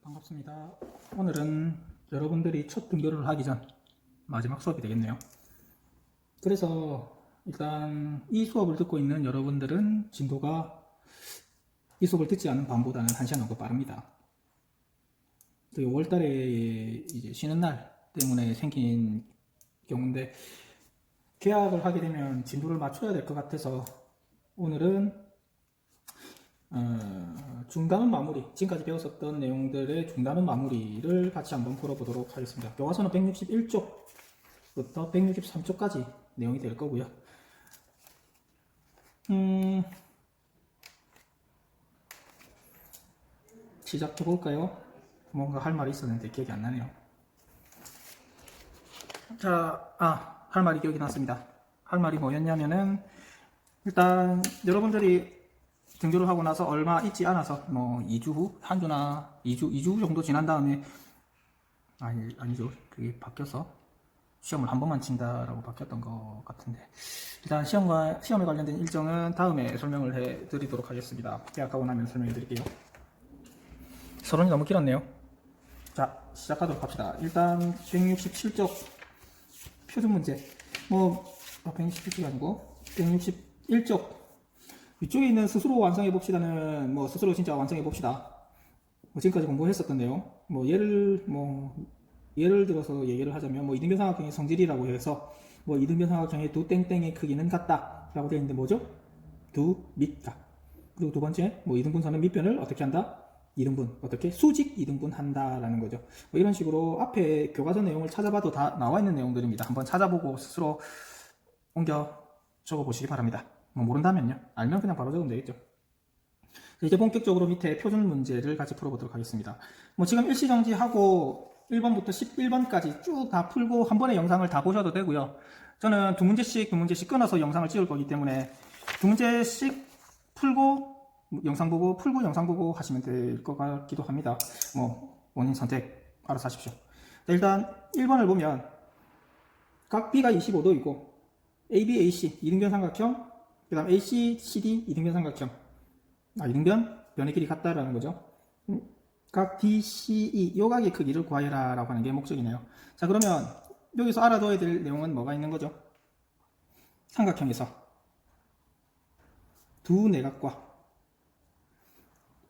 반갑습니다. 오늘은 여러분들이 첫 등교를 하기 전 마지막 수업이 되겠네요. 그래서 일단 이 수업을 듣고 있는 여러분들은 진도가 이 수업을 듣지 않은 밤보다는 1시간 정도 빠릅니다. 5월달에 이제 쉬는 날 때문에 생긴 경우인데 계약을 하게 되면 진도를 맞춰야 될 것 같아서 오늘은 중단원 마무리, 지금까지 배웠었던 내용들의 중단원 마무리를 같이 한번 풀어보도록 하겠습니다. 교과서는 161쪽부터 163쪽까지 내용이 될 거고요. 시작해 볼까요? 뭔가 할 말이 있었는데 기억이 안 나네요. 할 말이 기억이 났습니다. 할 말이 뭐였냐면은 일단 여러분들이 등교를 하고 나서 얼마 있지 않아서 뭐 2주 후, 한 주나 2주 정도 지난 다음에 아니죠. 그게 바뀌어서 시험을 한 번만 친다라고 바뀌었던 것 같은데 일단 시험에 관련된 일정은 다음에 설명을 해 드리도록 하겠습니다. 계약하고 나면 설명해 드릴게요. 서론이 너무 길었네요. 자, 시작하도록 합시다. 일단 167쪽 표준 문제 167쪽이 아니고 161쪽 위쪽에 있는 스스로 완성해 봅시다는 스스로 진짜 완성해 봅시다. 지금까지 공부했었던 내용. 예를 들어서 얘기를 하자면 이등변 삼각형의 성질이라고 해서 이등변 삼각형의 두 땡땡의 크기는 같다라고 되어 있는데 뭐죠? 두 밑각. 그리고 두 번째 이등분선은 밑변을 어떻게 한다? 이등분. 어떻게? 수직 이등분 한다라는 거죠. 이런 식으로 앞에 교과서 내용을 찾아봐도 다 나와 있는 내용들입니다. 한번 찾아보고 스스로 옮겨 적어 보시기 바랍니다. 모른다면요. 알면 그냥 바로 적으면 되겠죠. 이제 본격적으로 밑에 표준 문제를 같이 풀어보도록 하겠습니다. 지금 일시정지하고 1번부터 11번까지 쭉 다 풀고 한 번에 영상을 다 보셔도 되고요. 저는 두 문제씩 끊어서 영상을 찍을 거기 때문에 두 문제씩 풀고 영상 보고 영상 보고 하시면 될 것 같기도 합니다. 원인 선택 알아서 하십시오. 자, 일단 1번을 보면 각 B가 25도이고 AB, AC 이등변 삼각형 그 다음 AC, CD 이등변 삼각형 이등변 변의 길이 같다라는 거죠. 각 DCE 요 각의 크기를 구하여라 라고 하는 게 목적이네요. 자, 그러면 여기서 알아둬야 될 내용은 뭐가 있는 거죠? 삼각형에서 두 내각과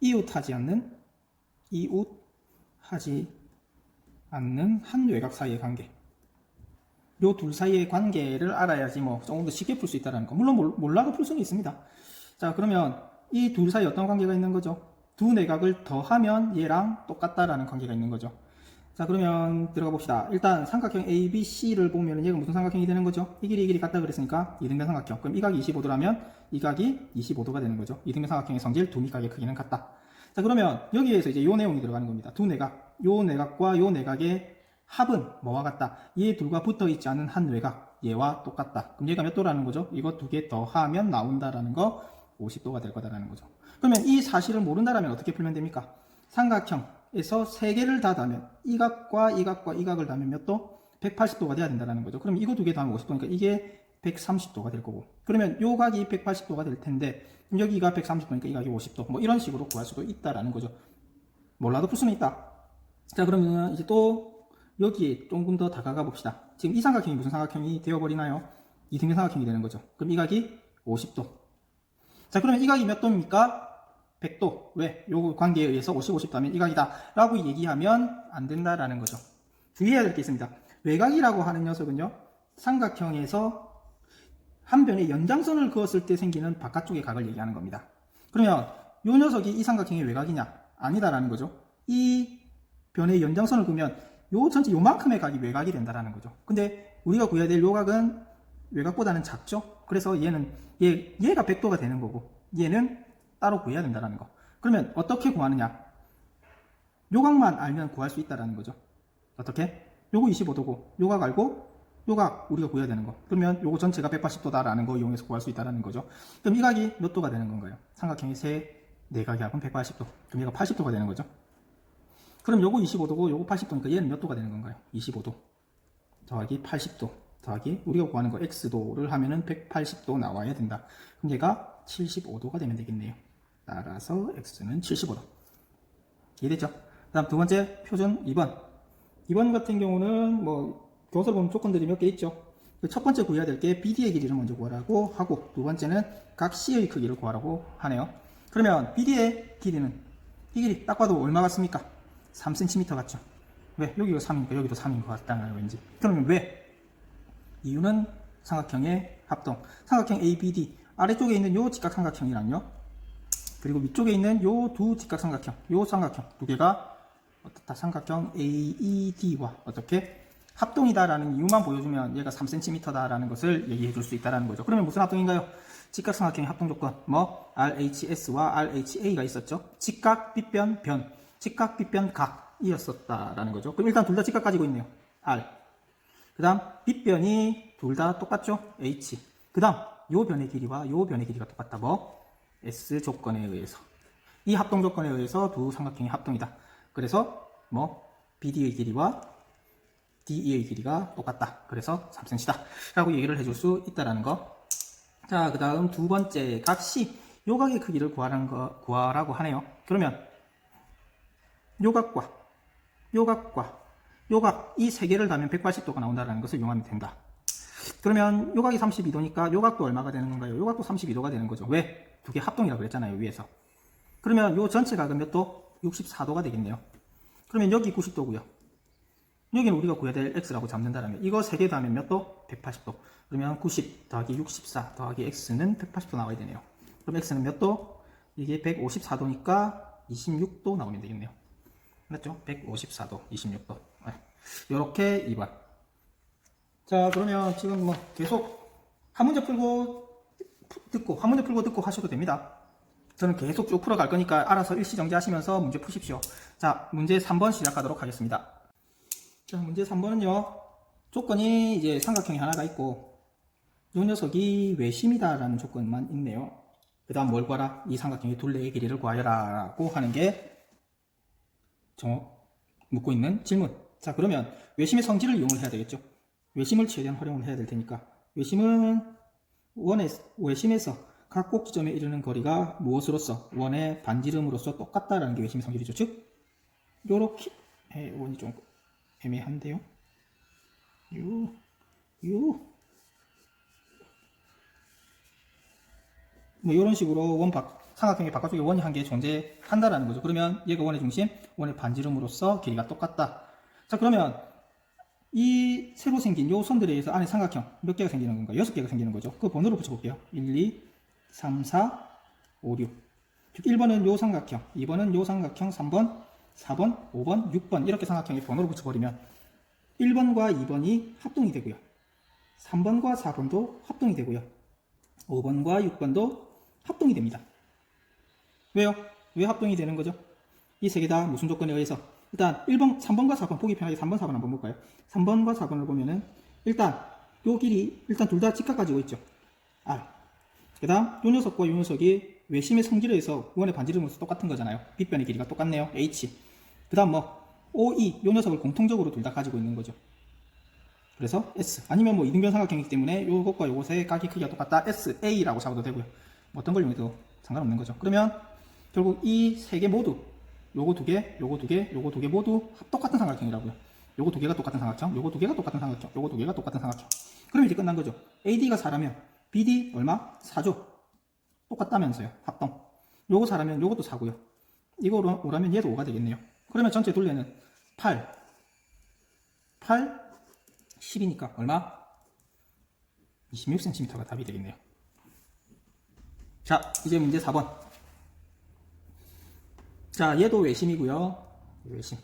이웃하지 않는 한 외곽 사이의 관계, 요 둘 사이의 관계를 알아야지 조금 더 쉽게 풀 수 있다는 거. 물론 몰라도 풀 수는 있습니다. 자, 그러면 이 둘 사이에 어떤 관계가 있는 거죠? 두 내각을 더하면 얘랑 똑같다라는 관계가 있는 거죠. 자, 그러면 들어가 봅시다. 일단 삼각형 ABC를 보면 얘가 무슨 삼각형이 되는 거죠? 이 길이 같다 그랬으니까 이등변 삼각형. 그럼 이 각이 25도라면 이 각이 25도가 되는 거죠. 이등변 삼각형의 성질 두 밑각의 크기는 같다. 자, 그러면 여기에서 이제 요 내용이 들어가는 겁니다. 두 내각, 요 내각과 요 내각의 합은 뭐와 같다? 얘 둘과 붙어 있지 않은 한 외곽, 얘와 똑같다. 그럼 얘가 몇 도라는 거죠? 이거 두 개 더하면 나온다라는 거 50도가 될 거다라는 거죠. 그러면 이 사실을 모른다라면 어떻게 풀면 됩니까? 삼각형에서 세 개를 다 더하면 이 각과 이 각과 이 각을 더하면 몇 도? 180도가 돼야 된다는 거죠. 그럼 이거 두 개 더하면 50도니까 이게 130도가 될 거고, 그러면 요 각이 180도가 될 텐데 여기가 130도니까 이 각이 50도, 이런 식으로 구할 수도 있다라는 거죠. 몰라도 풀 수는 있다. 자, 그러면 이제 또 여기에 조금 더 다가가 봅시다. 지금 이 삼각형이 무슨 삼각형이 되어버리나요? 이등변 삼각형이 되는 거죠. 그럼 이 각이 50도. 자, 그러면 이 각이 몇 도입니까? 100도. 왜? 요 관계에 의해서 50, 50도 하면 이 각이다 라고 얘기하면 안 된다라는 거죠. 주의해야 될 게 있습니다. 외곽이라고 하는 녀석은요, 삼각형에서 한 변의 연장선을 그었을 때 생기는 바깥쪽의 각을 얘기하는 겁니다. 그러면 요 녀석이 이 삼각형의 외곽이냐? 아니다라는 거죠. 이 변의 연장선을 그으면 요 전체 요만큼의 각이 외곽이 된다라는 거죠. 근데 우리가 구해야 될 요 각은 외곽보다는 작죠? 그래서 얘가 100도가 되는 거고 얘는 따로 구해야 된다는 거. 그러면 어떻게 구하느냐? 요 각만 알면 구할 수 있다는 거죠. 어떻게? 요거 25도고 요 각 알고 요 각 우리가 구해야 되는 거. 그러면 요거 전체가 180도다라는 거 이용해서 구할 수 있다는 거죠. 그럼 이 각이 몇 도가 되는 건가요? 삼각형의 네 각이 합은 180도. 그럼 얘가 80도가 되는 거죠. 그럼 요거 25도고 요거 80도니까 얘는 몇 도가 되는 건가요? 25도 더하기 80도 더하기 우리가 구하는 거 x도를 하면은 180도 나와야 된다. 그럼 얘가 75도가 되면 되겠네요. 따라서 x는 75도. 이해됐죠? 다음 두 번째 표준 2번. 2번 같은 경우는 뭐 교서를 보면 조건들이 몇 개 있죠. 첫 번째 구해야 될 게 BD의 길이를 먼저 구하라고 하고, 두 번째는 각 C의 크기를 구하라고 하네요. 그러면 BD의 길이는, 이 길이 딱 봐도 얼마 같습니까? 3cm 같죠? 왜? 여기가 3이니까 여기도 3인 것 같다는 왠지. 그러면 왜? 이유는 삼각형의 합동. 삼각형 ABD 아래쪽에 있는 요 직각삼각형이랑요, 그리고 위쪽에 있는 요 두 직각삼각형, 요 삼각형 두 개가 어떻다? 삼각형 AED와 어떻게 합동이다라는 이유만 보여주면 얘가 3cm다라는 것을 얘기해 줄 수 있다는 거죠. 그러면 무슨 합동인가요? 직각삼각형의 합동 조건, 뭐 RHS와 RHA가 있었죠. 직각, 빗변, 변, 직각, 빗변, 각이었었다라는 거죠. 그럼 일단 둘 다 직각 가지고 있네요. R. 그 다음 빗변이 둘 다 똑같죠. H. 그 다음 요 변의 길이와 요 변의 길이가 똑같다. 뭐 S 조건에 의해서, 이 합동 조건에 의해서 두 삼각형이 합동이다. 그래서 뭐 BD의 길이와 DE의 길이가 똑같다. 그래서 3cm다. 라고 얘기를 해줄 수 있다라는 거. 자, 그 다음 두 번째, 각 C. 요각의 크기를 구하라고 하네요. 그러면 요각과 요각 이 세 개를 다면 180도가 나온다는 것을 이용하면 된다. 그러면 요각이 32도니까 요각도 얼마가 되는 건가요? 요각도 32도가 되는 거죠. 왜? 두 개 합동이라고 그랬잖아요, 위에서. 그러면 요 전체 각은 몇 도? 64도가 되겠네요. 그러면 여기 90도고요. 여기는 우리가 구해야 될 x라고 잡는다면 이거 3개 더하면 몇 도? 180도. 그러면 90 더하기 64 더하기 x는 180도 나와야 되네요. 그럼 x는 몇 도? 이게 154도니까 26도 나오면 되겠네요. 맞죠? 154도, 26도. 이렇게 2번. 자, 그러면 지금 뭐 계속 한 문제 풀고 듣고, 한 문제 풀고 듣고 하셔도 됩니다. 저는 계속 쭉 풀어갈 거니까 알아서 일시정지 하시면서 문제 푸십시오. 자, 문제 3번 시작하도록 하겠습니다. 자, 문제 3번은요. 조건이 이제 삼각형이 하나가 있고, 이 녀석이 외심이다라는 조건만 있네요. 그 다음 뭘 구하라? 이 삼각형의 둘레의 길이를 구하여라 라고 하는 게 묻고 있는 질문. 자, 그러면 외심의 성질을 이용을 해야 되겠죠. 외심을 최대한 활용을 해야 될 테니까, 외심은 외심에서 각 꼭지점에 이르는 거리가 무엇으로서? 원의 반지름으로서 똑같다라는 게 외심의 성질이죠. 즉, 요렇게 원이 좀 애매한데요. 뭐 이런 식으로 삼각형의 바깥쪽에 원이 한 개 존재한다라는 거죠. 그러면 얘가 원의 중심, 원의 반지름으로서 길이가 똑같다. 자, 그러면 이 새로 생긴 요 선들에 의해서 안에 삼각형 몇 개가 생기는 건가요? 6개가 생기는 거죠. 그 번호로 붙여볼게요. 1, 2, 3, 4, 5, 6. 즉 1번은 요 삼각형, 2번은 요 삼각형, 3번, 4번, 5번, 6번 이렇게 삼각형에 번호를 붙여버리면 1번과 2번이 합동이 되고요. 3번과 4번도 합동이 되고요. 5번과 6번도 합동이 됩니다. 왜요? 왜 합동이 되는 거죠? 이 세 개 다 무슨 조건에 의해서? 일단 1번, 3번과 4번 보기 편하게 3번, 4번 한번 볼까요? 3번과 4번을 보면은 일단 요 길이 일단 둘 다 직각 가지고 있죠. R. 그 다음 요 녀석과 요 녀석이 외심의 성질에 의해서 원의 반지름으로서 똑같은 거잖아요. 빗변의 길이가 똑같네요. H. 그 다음 뭐 OE 요 녀석을 공통적으로 둘 다 가지고 있는 거죠. 그래서 S. 아니면 뭐 이등변 삼각형이기 때문에 요것과 요것의 각의 크기가 똑같다. SA라고 잡아도 되고요. 뭐 어떤 걸 이용해도 상관없는 거죠. 그러면 결국 이 세 개 모두 요거 두 개, 요거 두 개, 요거 두 개 모두 똑같은 삼각형이라고요. 요거 두 개가 똑같은 삼각형, 요거 두 개가 똑같은 삼각형, 요거 두 개가 똑같은 삼각형. 그럼 이제 끝난 거죠. AD가 4라면 BD 얼마? 4죠. 똑같다면서요. 합동. 요거 4라면 요것도 4고요. 이거 5라면 얘도 5가 되겠네요. 그러면 전체 둘레는 8, 10이니까 얼마? 26cm가 답이 되겠네요. 자, 이제 문제 4번. 자, 얘도 외심이고요. 외심.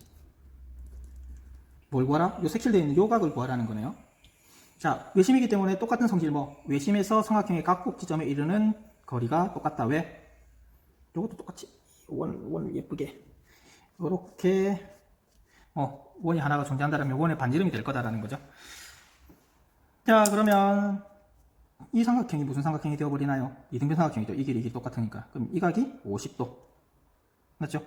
뭘 구하라? 요 색칠되어 있는 요각을 구하라는 거네요. 자, 외심이기 때문에 똑같은 성질 외심에서 삼각형의 각 꼭지점에 이르는 거리가 똑같다. 왜? 요것도 똑같이 원 예쁘게 요렇게 원이 하나가 존재한다면 원의 반지름이 될 거다라는 거죠. 자, 그러면 이 삼각형이 무슨 삼각형이 되어버리나요? 이등변 삼각형이죠. 이 길이 똑같으니까. 그럼 이 각이 50도. 맞죠?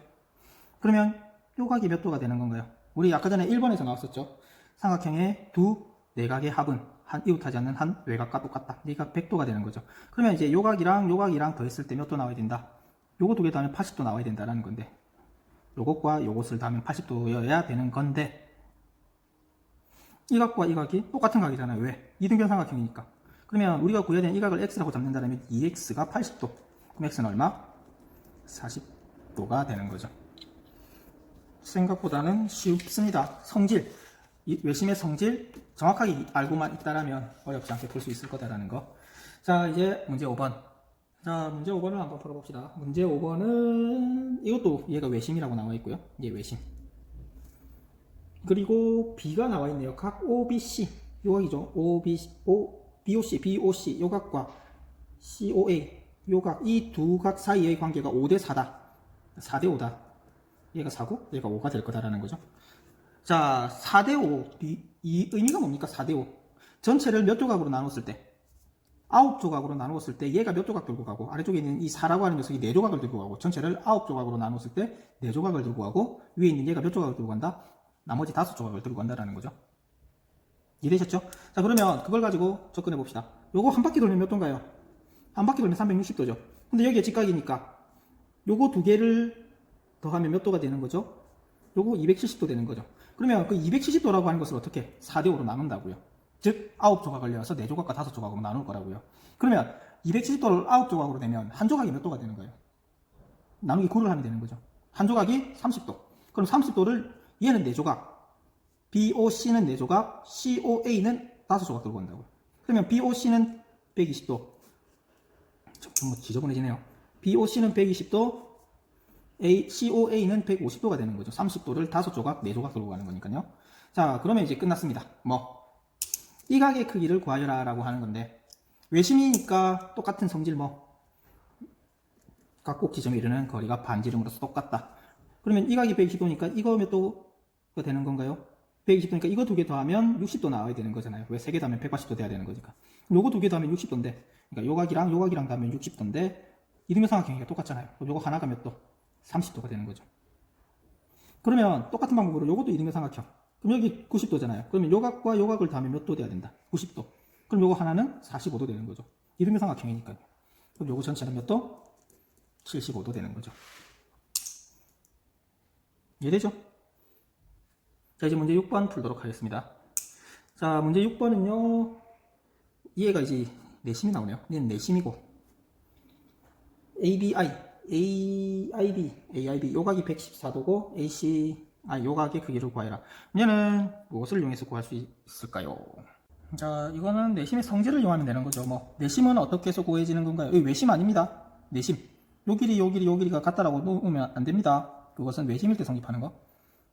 그러면 요 각이 몇 도가 되는 건가요? 우리 아까 전에 1번에서 나왔었죠. 삼각형의 두 내각의 합은 한 이웃하지 않는 한 외곽과 똑같다. 네각 100도가 되는 거죠. 그러면 이제 요각이랑 요각이랑 더했을 때 몇 도 나와야 된다? 요거 두 개 더하면 80도 나와야 된다라는 건데 요것과 요것을 더하면 80도여야 되는 건데 이 각과 이 각이 똑같은 각이잖아요. 왜? 이등변삼각형이니까. 그러면 우리가 구해야 되는 이 각을 x라고 잡는다면 2x가 80도. 그럼 x는 얼마? 40도가 되는 거죠. 생각보다는 쉽습니다. 성질, 외심의 성질 정확하게 알고만 있다라면 어렵지 않게 풀 수 있을 거다라는 거. 자, 이제 문제 5번. 자, 문제 5번을 한번 풀어봅시다. 문제 5번은 이것도 얘가 외심이라고 나와 있고요. 이게 외심. 그리고 B가 나와 있네요. 각 OBC 요 각이죠. BOC 요 각과 COA 요 각, 이 두 각 사이의 관계가 5대 4다. 4대 5다. 얘가 4고 얘가 5가 될 거다라는 거죠. 자, 4대 5. 이 의미가 뭡니까? 4대 5. 전체를 몇 조각으로 나눴을 때 9조각으로 나누었을 때 얘가 몇 조각 들고 가고 아래쪽에 있는 이 4라고 하는 녀석이 4조각을 들고 가고 전체를 9조각으로 나눴을 때 4조각을 들고 가고 위에 있는 얘가 몇 조각을 들고 간다? 나머지 5조각을 들고 간다라는 거죠. 이해되셨죠? 자, 그러면 그걸 가지고 접근해 봅시다. 요거 한 바퀴 돌면 몇 도인가요? 한 바퀴 돌면 360도죠. 근데 여기가 직각이니까 요거 두 개를 더하면 몇 도가 되는 거죠? 요거 270도 되는 거죠. 그러면 그 270도라고 하는 것을 어떻게 4대5로 나눈다고요? 즉 9조각을 내어서 4조각과 5조각으로 나눌 거라고요. 그러면 270도를 9조각으로 내면 한 조각이 몇 도가 되는 거예요? 나누기 9를 하면 되는 거죠. 한 조각이 30도. 그럼 30도를 얘는 4조각, BOC는 4조각, COA는 5조각 들고 간다고요. 그러면 BOC는 120도. 좀 지저분해지네요. BOC는 120도, COA는 150도가 되는 거죠. 30도를 5조각, 4조각 들고 가는 거니까요. 자, 그러면 이제 끝났습니다. 이 각의 크기를 구하여라 라고 하는 건데, 외심이니까 똑같은 성질 각 꼭지점에 이르는 거리가 반지름으로서 똑같다. 그러면 이 각이 120도니까 이거 몇 도가 되는 건가요? 120도니까 이거 두 개 더하면 60도 나와야 되는 거잖아요. 왜 3개 더하면 180도 돼야 되는 거니까. 요거 두 개 더하면 60도인데, 그러니까 요 각이랑 더하면 60도인데, 이등변삼각형이니까 똑같잖아요. 그럼 요거 하나가 몇 도? 30도가 되는 거죠. 그러면 똑같은 방법으로 요것도 이등변삼각형. 그럼 여기 90도잖아요. 그러면 요 각과 요 각을 더하면 몇 도 돼야 된다? 90도. 그럼 요거 하나는 45도 되는 거죠. 이등변삼각형이니까요. 그럼 요거 전체는 몇 도? 75도 되는 거죠. 이해되죠? 자, 이제 문제 6번 풀도록 하겠습니다. 자, 문제 6번은요, 얘가 이제 내심이 나오네요. 얘는 내심이고, AIB, 요 각이 114도고, 요 각의 크기를 구하여라. 얘는 무엇을 이용해서 구할 수 있을까요? 자, 이거는 내심의 성질을 이용하면 되는 거죠. 내심은 어떻게 해서 구해지는 건가요? 여기 외심 아닙니다. 내심. 요 길이가 같다라고 놓으면 안 됩니다. 그것은 외심일 때 성립하는 거.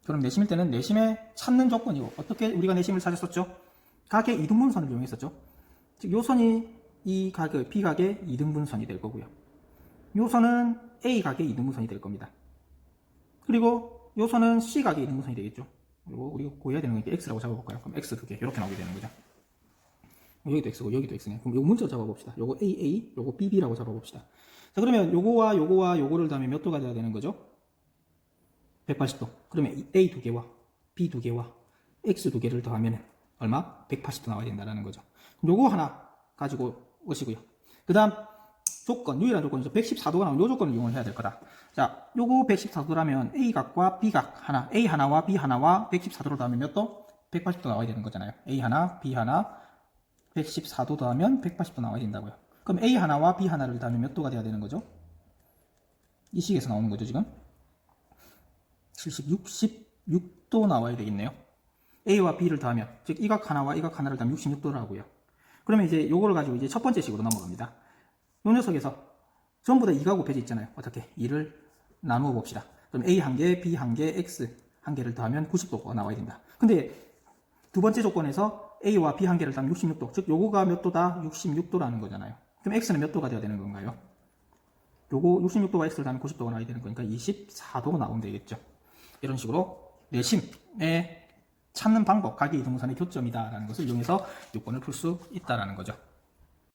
그럼 내심일 때는 내심의 찾는 조건이고, 어떻게 우리가 내심을 찾았었죠? 각의 이등분선을 이용했었죠. 즉, 요 선이 이 각의 B각의 이등분선이 될 거고요. 요 선은 A각의 이등분선이 될 겁니다. 그리고 요 선은 C각의 이등분선이 되겠죠. 그리고 우리가 구해야 되는 건 X라고 잡아볼까요? 그럼 X 두 개, 이렇게 나오게 되는 거죠. 여기도 X고, 여기도 X네. 그럼 요 문자 잡아봅시다. 요거 AA, 요거 BB라고 잡아봅시다. 자, 그러면 요거와 요거를 더하면 몇 도가 돼야 되는 거죠? 180도. 그러면 A 두 개와 B 두 개와 X 두 개를 더하면 얼마? 180도 나와야 된다는 거죠. 요거 하나 가지고 오시고요. 그 다음 조건, 유일한 조건이죠. 114도가 나오면 요 조건을 이용을 해야 될 거다. 자, 요거 114도라면 A각과 B각 하나, A 하나와 B 하나와 114도를 더하면 몇 도? 180도 나와야 되는 거잖아요. A 하나, B 하나, 114도 더하면 180도 나와야 된다고요. 그럼 A 하나와 B 하나를 더하면 몇 도가 돼야 되는 거죠? 이 식에서 나오는 거죠, 지금? 66도 나와야 되겠네요. A와 B를 더하면, 즉, 이 각 하나와 이 각 하나를 더하면 66도라고요. 그러면 이제 요거를 가지고 이제 첫 번째 식으로 넘어갑니다. 요 녀석에서 전부 다 2가 곱해져 있잖아요. 어떻게? 2를 나누어 봅시다. 그럼 A 한 개, B 한 개, X 한 개를 더하면 90도가 나와야 된다. 근데 두 번째 조건에서 A와 B 한 개를 더하면 66도. 즉, 요거가 몇 도다? 66도라는 거잖아요. 그럼 X는 몇 도가 돼야 되는 건가요? 요거 66도와 X를 더하면 90도가 나와야 되는 거니까 24도가 나오면 되겠죠. 이런 식으로 내심에 찾는 방법, 각의 이등분선의 교점이다라는 것을 이용해서 6번을 풀 수 있다라는 거죠.